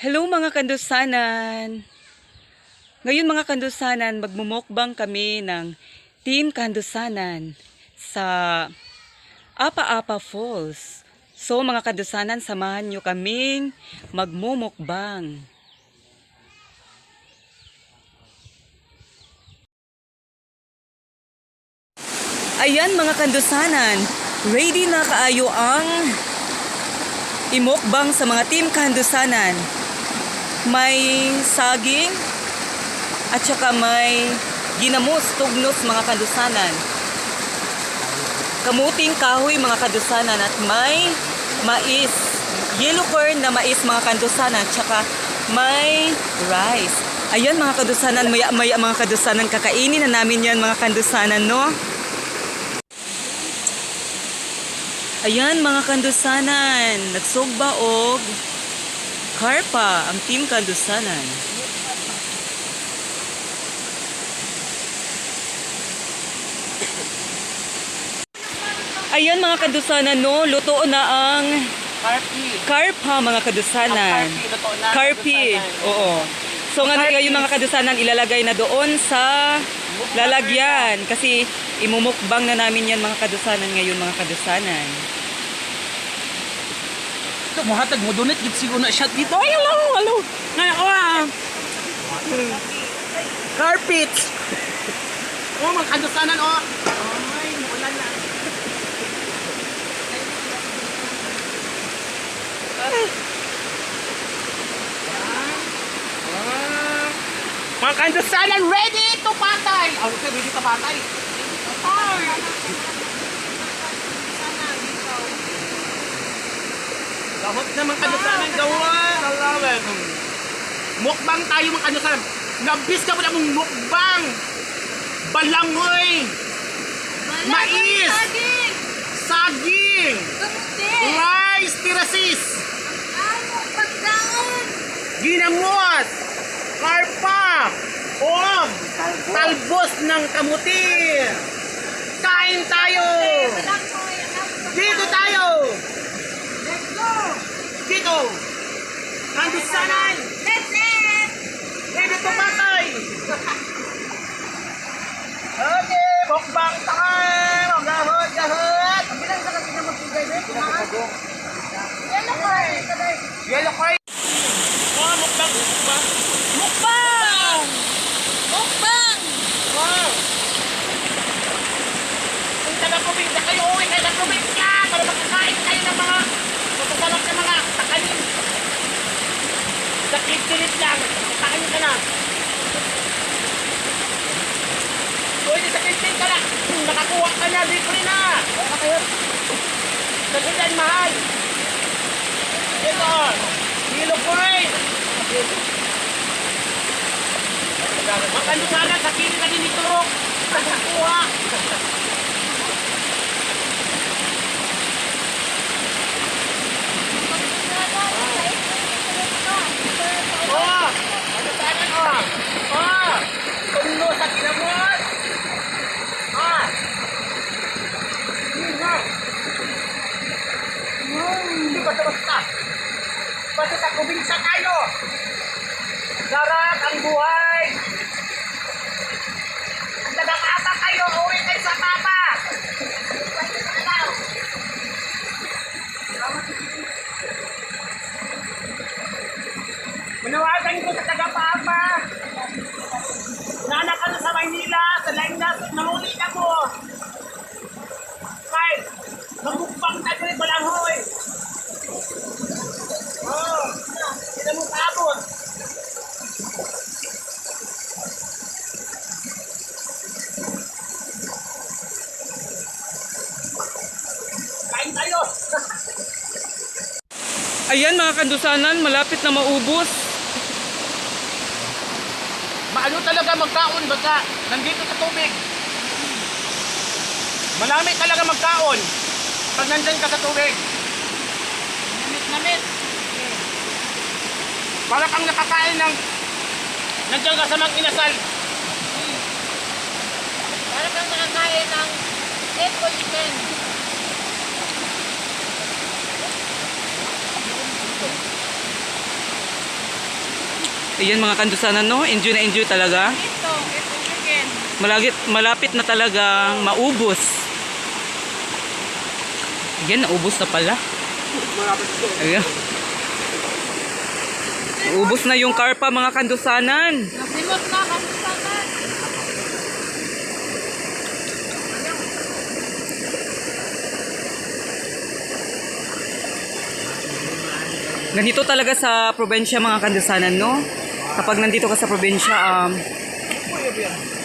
Hello mga kandusanan! Ngayon mga kandusanan, magmumukbang kami ng Team Kandusanan sa Apa-Apa Falls. So mga kandusanan, samahan nyo kaming magmumukbang. Ayan mga kandusanan, ready na kaayo ang imukbang sa mga Team Kandusanan. May saging at saka may ginamos, tugnos mga kandusanan. Kamuting kahoy mga kandusanan at may mais, yellow corn na mais mga kandusanan, at saka may rice. Ayan mga kandusanan, maya mga kandusanan, kakainin na namin yan mga kandusanan, no? Ayan mga kandusanan, nagsugba og karpa ang Team Kandusanan. Ayan mga kandusanan, no, luto na ang karpa mga kandusanan. Karpi, oo. So ngayon mga kandusanan, ilalagay na doon sa lalagyan kasi imumukbang na namin yan mga kandusanan ngayon mga kandusanan. Ito, muhatag mo donate gid siguro na shot dito. Ay, hello. Ngayon ko carpet. Oh, mga kandusanan oh. Ay, wala na. Mga kandusanan ready to patay. Oh, okay, ready to patay. Gawat naman kandusanan gawan. Alawan. Mukbang tayo mga kandusanan. Nabis ka mo na mong mukbang. Balangoy. Mais. Saging. Rice. Tirasis. Ginamot. Karpa. Og. Talbos ng kamuti. Kain tayo. Dito tayo. Dito! Kandusanan! Ready to patay! Okay! Mukbang tayo! Gahot! Bilang sa kasi na magbigay na ito, ha? Yellow card! Yellow card! Oh, mukbang! Mukbang! Wow! Kung taga-kubig na kayo, uwi kayo ng kubig ka! Para makakain kayo ng mga matasalap na mga takanin. Sakit-silit lang. Takanin ka na. Pwede sakit-silit ka na. Nakakuha ka na. Libre na. Sabihan mahal. Ito. Kilo coin. Makandusanan. Sakit ka din ito. Nakakuha. Oh! Ano tanan oh? Oh! Tulo sa kinamot! Ah! Hindi ba basta? Basta sa kubinsa tayo! Sarap ang buhay! Nagkakata kayo! Uwi kayo sa papa! Manawagan ko sa taga-Papa. Naanak ka na sa Maynila, sa Laindas, namuli na mo. Kahit, magmukbang tayo rin balanghoy. Oh, hindi mo kaabot. Kain tayo. Ayan mga kandusanan, malapit na maubos. Maano talaga magkaon basta nandito sa tubig. Malami talaga magkaon pag nandyan ka sa tubig. Namit. Para kang nakakain ng nandyan ka sa mag-inasal. Para kang nakakain ng apple pen. Ayan mga kandusanan, no? Enjoy na enjoy talaga. Ito chicken. Malapit na talagang maubos. Ayan, naubos na pala. Ayan. Naubos na yung karpa mga kandusanan. Nasimot na kamustanan. Ganito talaga sa probinsya mga kandusanan, no? Kapag nandito ka sa probinsya,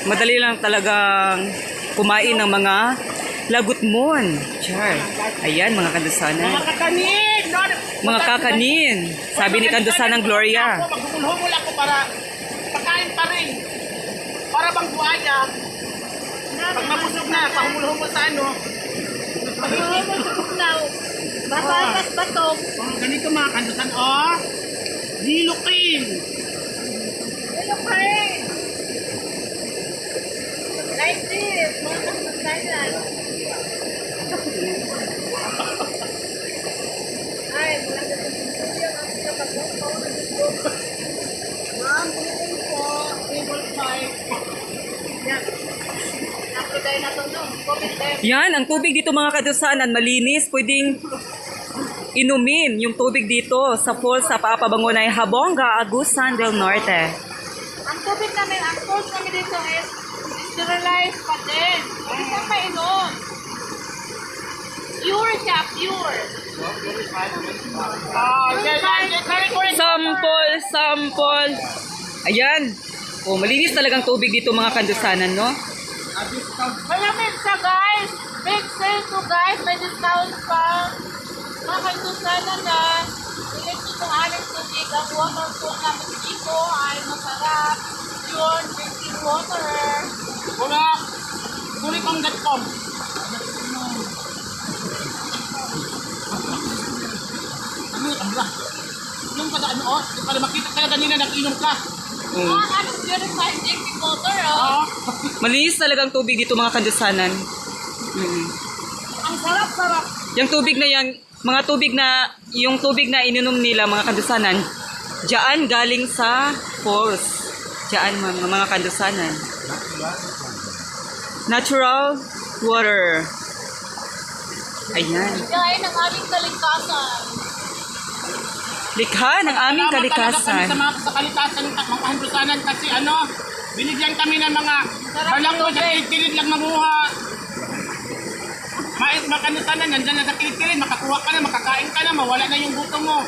madali lang talagang kumain ng mga lagutmon. Char. Ayan mga kandusanan. Mga kakanin! No? Mga kakanin. Sabi ni kandusanang Gloria. Magkumulhumol ako para pagkain pa rin. Para bang buhaya. Pag mabusog na, pahumul-humol sa ano. Pagmamahal sa buklaw. Babatas batog. Oh, ganito mga kandusan, oh. Zilo cream. Hello, Karen. Like this. Welcome to Thailand. Ay, wala na sa video. Ang pinapagawa na dito. Ma'am, tingin po. Table 5. Yan. Nakiday na ito, no? Comment there. Yan, ang tubig dito mga kandusanan, malinis. Pwedeng inumin yung tubig dito sa falls sa Paapabangonay, Habonga, Agusan del Norte. Ang tubig namin, ang source namin dito is sterilized pa din. Hindi ka mainom. Pure siya, pure. Very correct. Sample. Ayan. Oh, malinis talagang tubig dito mga kandusanan, no? Malamig siya, guys. Big sale to guys. May discount pa. Mga kaitusana na. Ilit itong aming tubig. Ang water po namin dito ay masarap. Pure drinking water. Wala. Kulikong.com. Ano yung kamla? Yung kada ano, oh. Para makita ka na kanina nag-inom ka. Mm. Ang aming purified drinking water, oh. Oh. Malinis talagang tubig dito mga kandusanan. Mm. Ang sarap-sarap. Yung tubig na yan, yung tubig na ininom nila mga kandusanan, diyan galing sa falls. Diyan mga kandusanan. Natural water. Ayan. Gaya ng aming kalikasan. Likha ng aming Salamat talaga kalikasan. kami sa kalikasan ng mga kandusanan kasi ano, binigyan kami ng mga balanggo sa kilid lang mamuha. Mga kandusanan, nandyan na sa kilid, makakuha ka na, makakain ka na, mawala na yung gutom mo.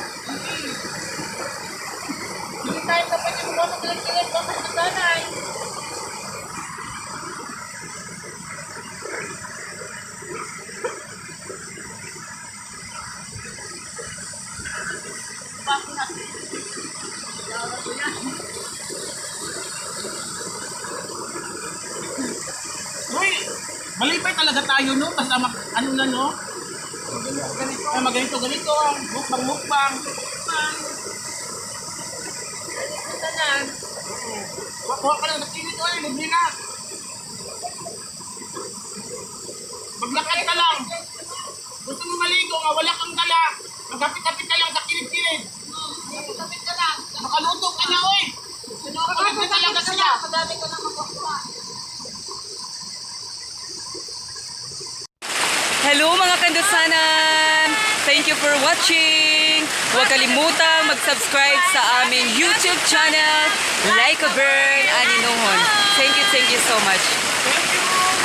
Hindi tayo kapag yung mga kalikasan ng kasanay. Uy, malipay talaga tayo no, basta ano na no. Ay, maganito-ganito, mukbang. Kasanan. Kuha ka lang sa kilid, oy, libre na. Maglakad ka lang. Gusto mo maligo, nga wala kang dala. Magkapit-kapit ka lang sa kilid-kilid. Kapit ka lang. Makaluto ka na, oy. Pagkapit na talaga sila. Madami ko na makukuha. Hello mga kandusanan! Thank you for watching! Huwag kalimutang mag-subscribe sa aming YouTube channel, Like a Bird, Aninuhon. Thank you so much. Thank you.